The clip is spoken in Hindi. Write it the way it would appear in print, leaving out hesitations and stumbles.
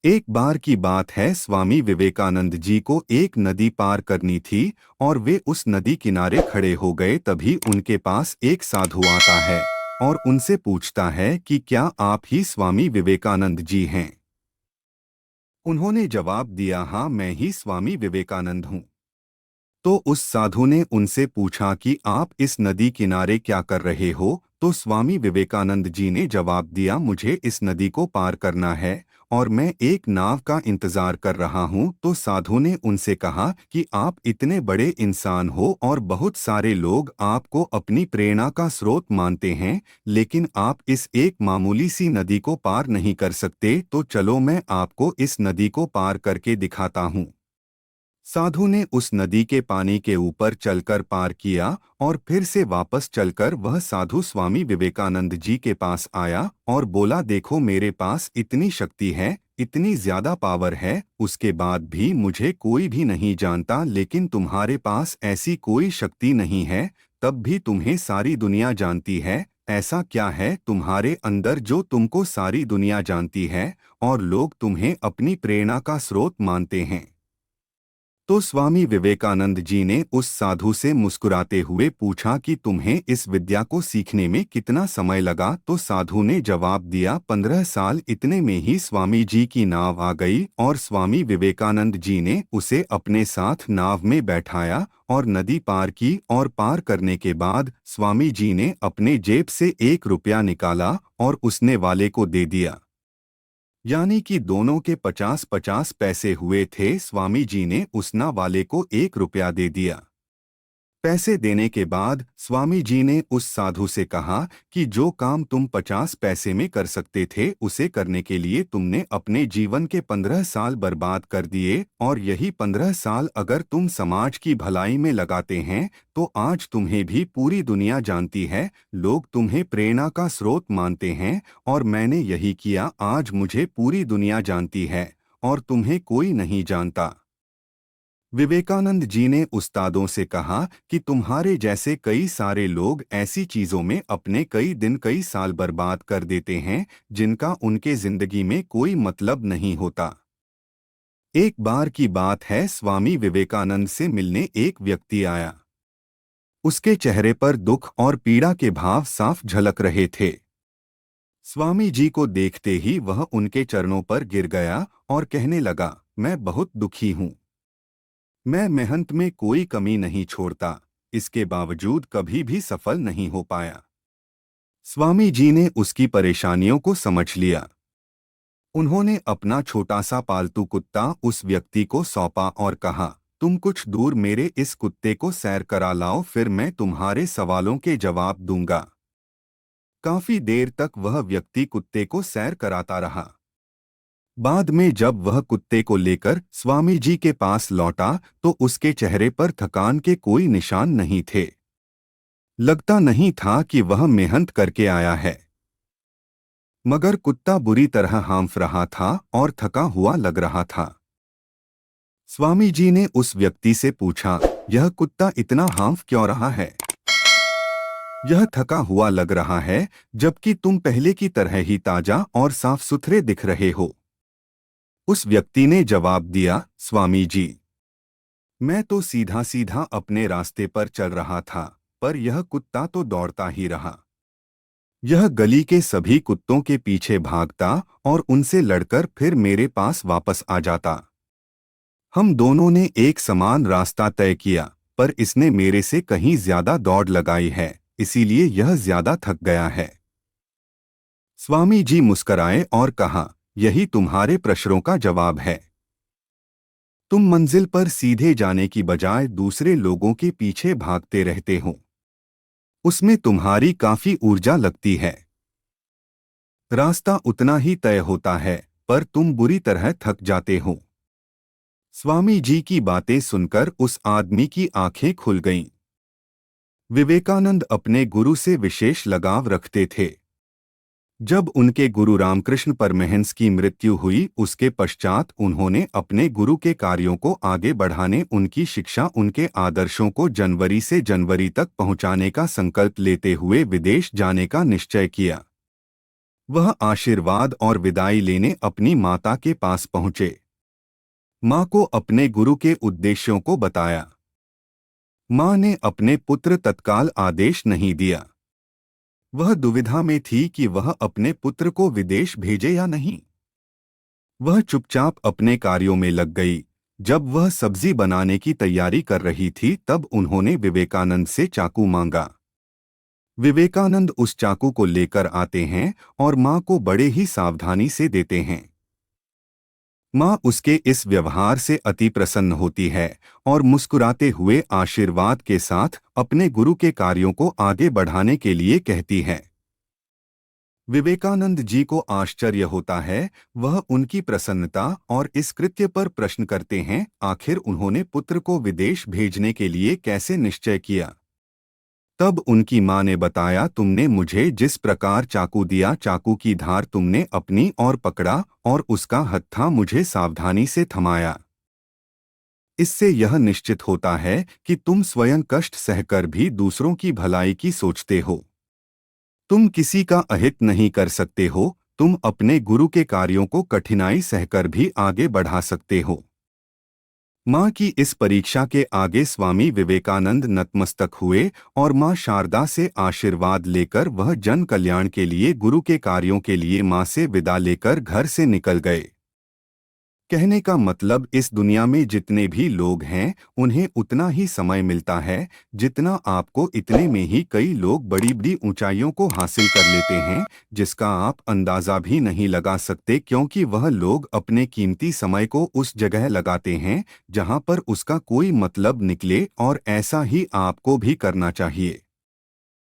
एक बार की बात है, स्वामी विवेकानंद जी को एक नदी पार करनी थी और वे उस नदी किनारे खड़े हो गए। तभी उनके पास एक साधु आता है और उनसे पूछता है कि क्या आप ही स्वामी विवेकानंद जी हैं। उन्होंने जवाब दिया, हाँ, मैं ही स्वामी विवेकानंद हूँ। तो उस साधु ने उनसे पूछा कि आप इस नदी किनारे क्या कर रहे हो। तो स्वामी विवेकानंद जी ने जवाब दिया, मुझे इस नदी को पार करना है और मैं एक नाव का इंतजार कर रहा हूँ। तो साधु ने उनसे कहा कि आप इतने बड़े इंसान हो और बहुत सारे लोग आपको अपनी प्रेरणा का स्रोत मानते हैं, लेकिन आप इस एक मामूली सी नदी को पार नहीं कर सकते। तो चलो, मैं आपको इस नदी को पार करके दिखाता हूँ। साधु ने उस नदी के पानी के ऊपर चलकर पार किया और फिर से वापस चलकर वह साधु स्वामी विवेकानंद जी के पास आया और बोला, देखो, मेरे पास इतनी शक्ति है, इतनी ज्यादा पावर है, उसके बाद भी मुझे कोई भी नहीं जानता, लेकिन तुम्हारे पास ऐसी कोई शक्ति नहीं है, तब भी तुम्हें सारी दुनिया जानती है। ऐसा क्या है तुम्हारे अंदर जो तुमको सारी दुनिया जानती है और लोग तुम्हें अपनी प्रेरणा का स्रोत मानते हैं। तो स्वामी विवेकानंद जी ने उस साधु से मुस्कुराते हुए पूछा कि तुम्हें इस विद्या को सीखने में कितना समय लगा। तो साधु ने जवाब दिया, 15 साल। इतने में ही स्वामी जी की नाव आ गई और स्वामी विवेकानंद जी ने उसे अपने साथ नाव में बैठाया और नदी पार की। और पार करने के बाद स्वामी जी ने अपने जेब से 1 रुपया निकाला और उसने वाले को दे दिया। यानी कि दोनों के 50-50 पैसे हुए थे। स्वामी जी ने उसना वाले को 1 रुपया दे दिया। पैसे देने के बाद स्वामी जी ने उस साधु से कहा कि जो काम तुम 50 पैसे में कर सकते थे, उसे करने के लिए तुमने अपने जीवन के 15 साल बर्बाद कर दिए, और यही 15 साल अगर तुम समाज की भलाई में लगाते हैं तो आज तुम्हें भी पूरी दुनिया जानती है, लोग तुम्हें प्रेरणा का स्रोत मानते हैं। और मैंने यही किया, आज मुझे पूरी दुनिया जानती है और तुम्हें कोई नहीं जानता। विवेकानंद जी ने उस्तादों से कहा कि तुम्हारे जैसे कई सारे लोग ऐसी चीजों में अपने कई दिन कई साल बर्बाद कर देते हैं जिनका उनके जिंदगी में कोई मतलब नहीं होता। एक बार की बात है, स्वामी विवेकानंद से मिलने एक व्यक्ति आया। उसके चेहरे पर दुख और पीड़ा के भाव साफ झलक रहे थे। स्वामी जी को देखते ही वह उनके चरणों पर गिर गया और कहने लगा, मैं बहुत दुखी हूँ। मैं मेहनत में कोई कमी नहीं छोड़ता, इसके बावजूद कभी भी सफल नहीं हो पाया। स्वामी जी ने उसकी परेशानियों को समझ लिया। उन्होंने अपना छोटा सा पालतू कुत्ता उस व्यक्ति को सौंपा और कहा, तुम कुछ दूर मेरे इस कुत्ते को सैर करा लाओ, फिर मैं तुम्हारे सवालों के जवाब दूंगा। काफी देर तक वह व्यक्ति कुत्ते को सैर कराता रहा। बाद में जब वह कुत्ते को लेकर स्वामी जी के पास लौटा तो उसके चेहरे पर थकान के कोई निशान नहीं थे। लगता नहीं था कि वह मेहनत करके आया है। मगर कुत्ता बुरी तरह हांफ रहा था और थका हुआ लग रहा था। स्वामी जी ने उस व्यक्ति से पूछा, यह कुत्ता इतना हांफ क्यों रहा है? यह थका हुआ लग रहा है, जबकि तुम पहले की तरह ही ताजा और साफ सुथरे दिख रहे हो। उस व्यक्ति ने जवाब दिया, स्वामी जी, मैं तो सीधा सीधा अपने रास्ते पर चल रहा था, पर यह कुत्ता तो दौड़ता ही रहा। यह गली के सभी कुत्तों के पीछे भागता और उनसे लड़कर फिर मेरे पास वापस आ जाता। हम दोनों ने एक समान रास्ता तय किया, पर इसने मेरे से कहीं ज्यादा दौड़ लगाई है, इसीलिए यह ज्यादा थक गया है। स्वामी जी मुस्कराए और कहा, यही तुम्हारे प्रश्नों का जवाब है। तुम मंजिल पर सीधे जाने की बजाय दूसरे लोगों के पीछे भागते रहते हो। उसमें तुम्हारी काफी ऊर्जा लगती है। रास्ता उतना ही तय होता है, पर तुम बुरी तरह थक जाते हो। स्वामी जी की बातें सुनकर उस आदमी की आंखें खुल गईं। विवेकानंद अपने गुरु से विशेष लगाव रखते थे। जब उनके गुरु रामकृष्ण परमहंस की मृत्यु हुई, उसके पश्चात उन्होंने अपने गुरु के कार्यों को आगे बढ़ाने, उनकी शिक्षा, उनके आदर्शों को जनवरी से जनवरी तक पहुंचाने का संकल्प लेते हुए विदेश जाने का निश्चय किया। वह आशीर्वाद और विदाई लेने अपनी माता के पास पहुंचे। माँ को अपने गुरु के उद्देश्यों को बताया। माँ ने अपने पुत्र तत्काल आदेश नहीं दिया। वह दुविधा में थी कि वह अपने पुत्र को विदेश भेजे या नहीं। वह चुपचाप अपने कार्यों में लग गई। जब वह सब्जी बनाने की तैयारी कर रही थी तब उन्होंने विवेकानंद से चाकू मांगा। विवेकानंद उस चाकू को लेकर आते हैं और माँ को बड़े ही सावधानी से देते हैं। माँ उसके इस व्यवहार से अति प्रसन्न होती है और मुस्कुराते हुए आशीर्वाद के साथ अपने गुरु के कार्यों को आगे बढ़ाने के लिए कहती है। विवेकानंद जी को आश्चर्य होता है। वह उनकी प्रसन्नता और इस कृत्य पर प्रश्न करते हैं, आखिर उन्होंने पुत्र को विदेश भेजने के लिए कैसे निश्चय किया। तब उनकी माँ ने बताया, तुमने मुझे जिस प्रकार चाकू दिया, चाकू की धार तुमने अपनी ओर पकड़ा और उसका हत्था मुझे सावधानी से थमाया। इससे यह निश्चित होता है कि तुम स्वयं कष्ट सहकर भी दूसरों की भलाई की सोचते हो। तुम किसी का अहित नहीं कर सकते हो, तुम अपने गुरु के कार्यों को कठिनाई सहकर भी आगे बढ़ा सकते हो। माँ की इस परीक्षा के आगे स्वामी विवेकानंद नतमस्तक हुए और माँ शारदा से आशीर्वाद लेकर वह जन कल्याण के लिए गुरु के कार्यों के लिए माँ से विदा लेकर घर से निकल गए। कहने का मतलब, इस दुनिया में जितने भी लोग हैं उन्हें उतना ही समय मिलता है जितना आपको। इतने में ही कई लोग बड़ी बड़ी ऊंचाइयों को हासिल कर लेते हैं जिसका आप अंदाजा भी नहीं लगा सकते, क्योंकि वह लोग अपने कीमती समय को उस जगह लगाते हैं जहां पर उसका कोई मतलब निकले, और ऐसा ही आपको भी करना चाहिए।